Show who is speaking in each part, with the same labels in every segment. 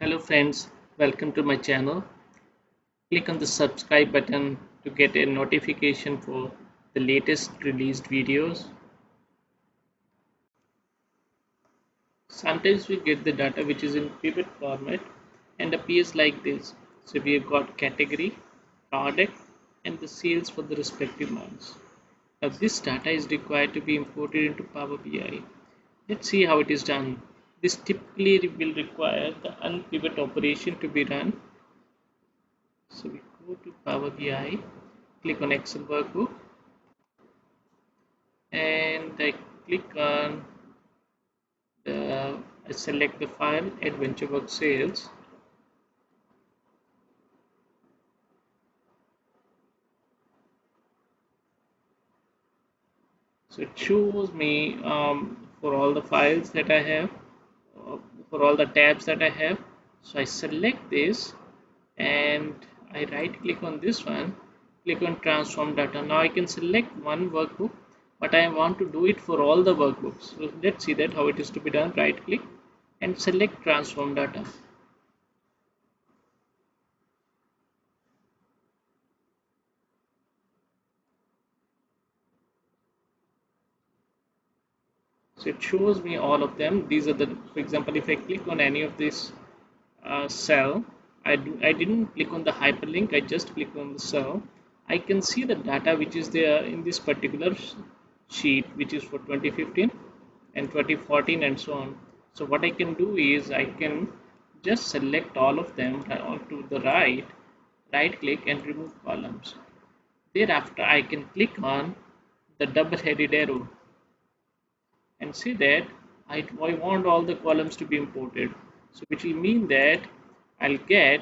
Speaker 1: Hello friends, welcome to my channel. Click on the subscribe button to get a notification for the latest released videos. Sometimes we get the data which is in pivot format and appears like this. So we have got category, product and the sales for the respective months. Now this data is required to be imported into Power BI. Let's see how it is done. This typically will require the unpivot operation to be run. So we go to Power BI, click on Excel workbook, and I click on I select the file AdventureWorks Sales. So it shows me for all the files that I have, uh, for all the tabs that I have. So I select this and I right click on this one, click on transform data. Now I can select one workbook, but I want to do it for all the workbooks. So let's see that how it is to be done. Right click and select transform data. So it shows me all of them. These are the, for example, if I click on any of this cell, I didn't click on the hyperlink, I just click on the cell. I can see the data which is there in this particular sheet, which is for 2015 and 2014 and so on. So what I can do is I can just select all of them onto the right click and remove columns. Thereafter I can click on the double headed arrow and say that I want all the columns to be imported. So which will mean that I'll get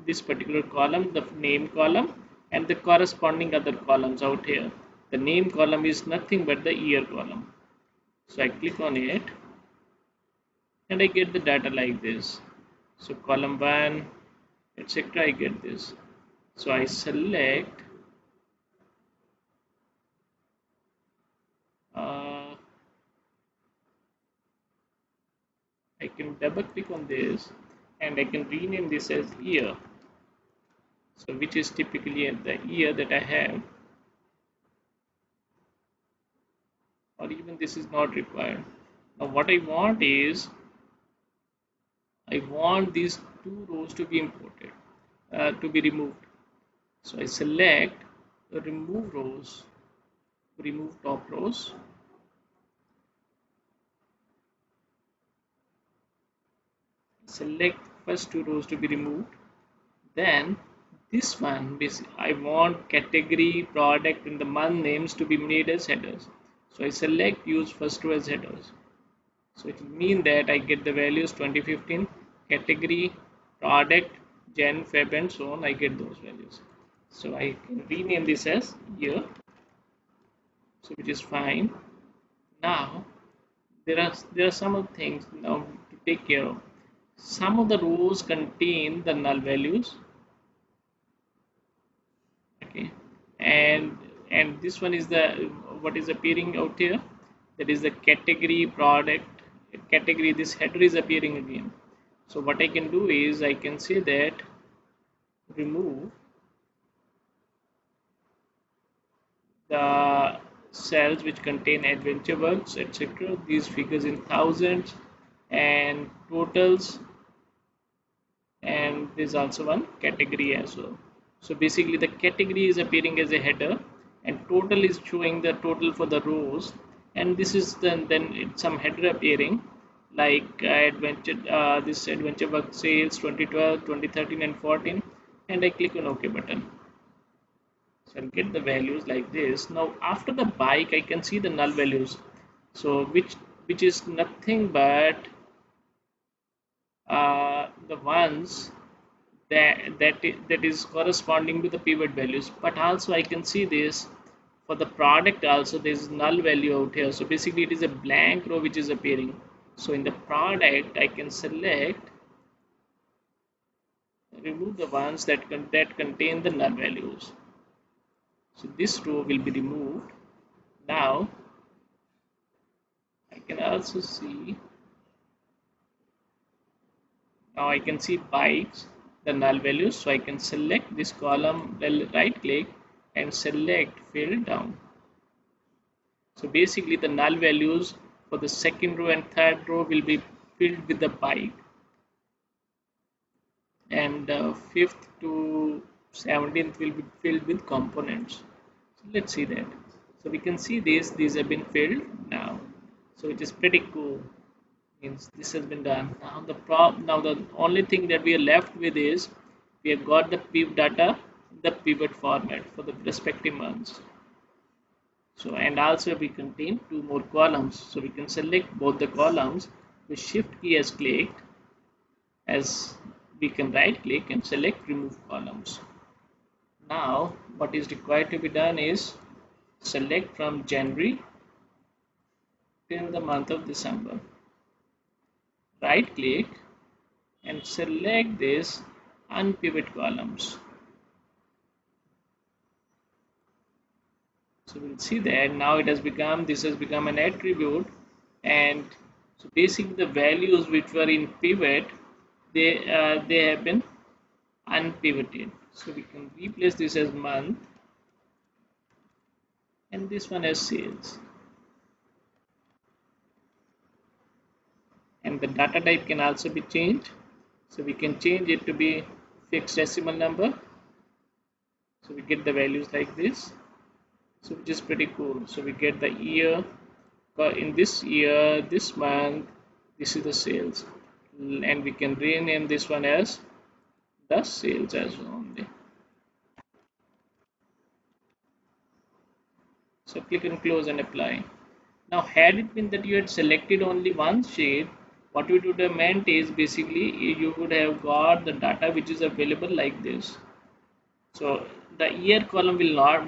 Speaker 1: this particular column, the name column, and the corresponding other columns out here. The name column is nothing but the year column. So I click on it and I get the data like this. So column 1, etc. I get this. So I select uh, I can double click on this and I can rename this as year. So which is typically the year that I have, or even this is not required. Now what I want is I want these two rows to be imported, to be removed. So I select the remove rows, remove top rows, select first two rows to be removed. Then this one, I want category, product, and the month names to be made as headers. So I select use first row as headers. So it will mean that I get the values 2015, category, product, Jan, Feb, and so on. I get those values. So I can rename this as year. So which is fine. Now there are some of things now to take care of. Some of the rows contain the null values. Okay, and this one is the what is appearing out here. That is the category, product, category. This header is appearing again. So what I can do is I can say that remove the cells which contain AdventureWorks, etc. These figures in thousands and totals, and there's also one category as well. So basically the category is appearing as a header and total is showing the total for the rows, and this is then it's some header appearing like this AdventureWorks sales 2012, 2013 and 14, and I click on OK button. So I'll get the values like this. Now after the bike I can see the null values, so which is nothing but the ones that is corresponding to the pivot values. But also I can see this for the product also, there is null value out here. So basically it is a blank row which is appearing. So in the product I can select remove the ones that contain the null values. So this row will be removed. Now I can also see Now I can see bikes, the null values. So I can select this column, right click and select fill down. So basically the null values for the second row and third row will be filled with the bike, and 5th to 17th will be filled with components. So let's see that. So we can see these have been filled now. So it is pretty cool. Means this has been done. Now the only thing that we are left with is we have got the piv data in the pivot format for the respective months. So and also we contain two more columns. So we can select both the columns with shift key as clicked, as we can right click and select remove columns. Now what is required to be done is select from January till the month of December. Right click and select this unpivot columns. So we'll see that now this has become an attribute, and so basically the values which were in pivot, they have been unpivoted. So we can replace this as month and this one as sales. And the data type can also be changed. So we can change it to be fixed decimal number. So we get the values like this. So which is pretty cool. So we get the year, in this year, this month, this is the sales, and we can rename this one as the sales as only. So click and close and apply. Now had it been that you had selected only one sheet, what it would have meant is basically you would have got the data which is available like this. So the year column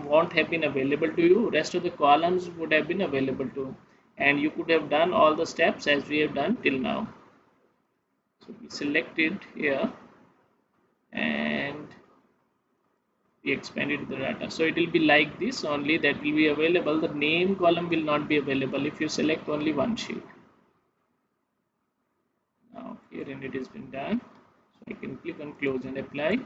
Speaker 1: won't have been available to you. Rest of the columns would have been available to, and you could have done all the steps as we have done till now. So we select it here and we expanded the data. So it will be like this only, that will be available. The name column will not be available if you select only one sheet. Now here and it has been done. So I can click on close and apply.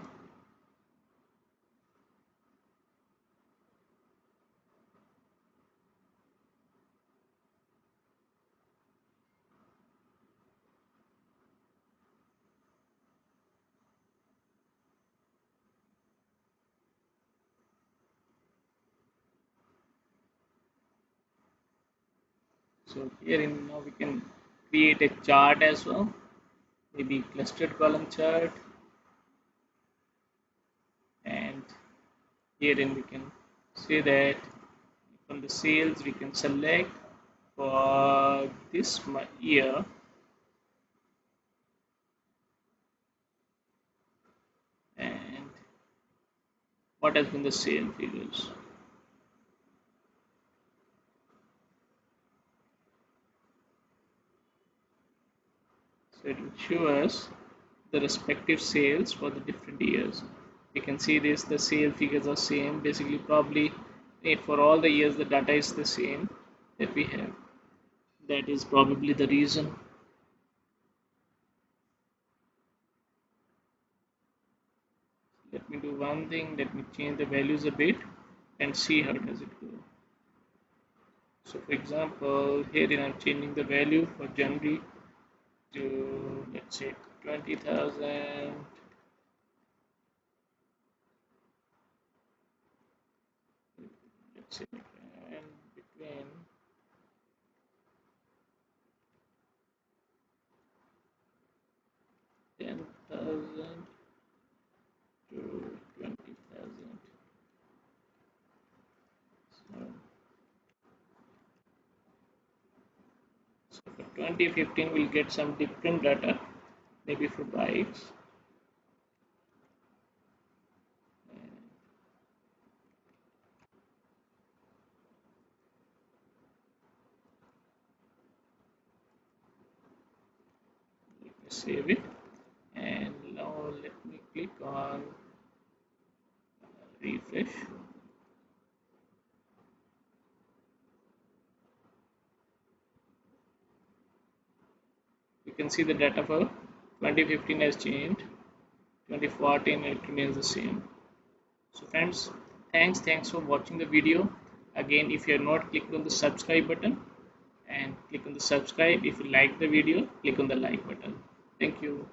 Speaker 1: So here in now we can create a chart as well, maybe clustered column chart, and herein we can say that from the sales we can select for this year and what has been the sale figures. So it will show us the respective sales for the different years. We can see this, the sale figures are same, basically probably for all the years the data is the same that we have. That is probably the reason. Let me do one thing, let me change the values a bit and see how does it go. So for example, here I'm changing the value for January to, let's say, 20,000. Let's say, and between 10,000 to 20,000. So for 2015, we'll get some different data, maybe for bikes. Let me save it, and now let me click on refresh. You can see the data for 2015 has changed, 2014 it remains the same. So friends, thanks for watching the video. Again, if you have not clicked on the subscribe button, and click on the subscribe. If you like the video, click on the like button. Thank you.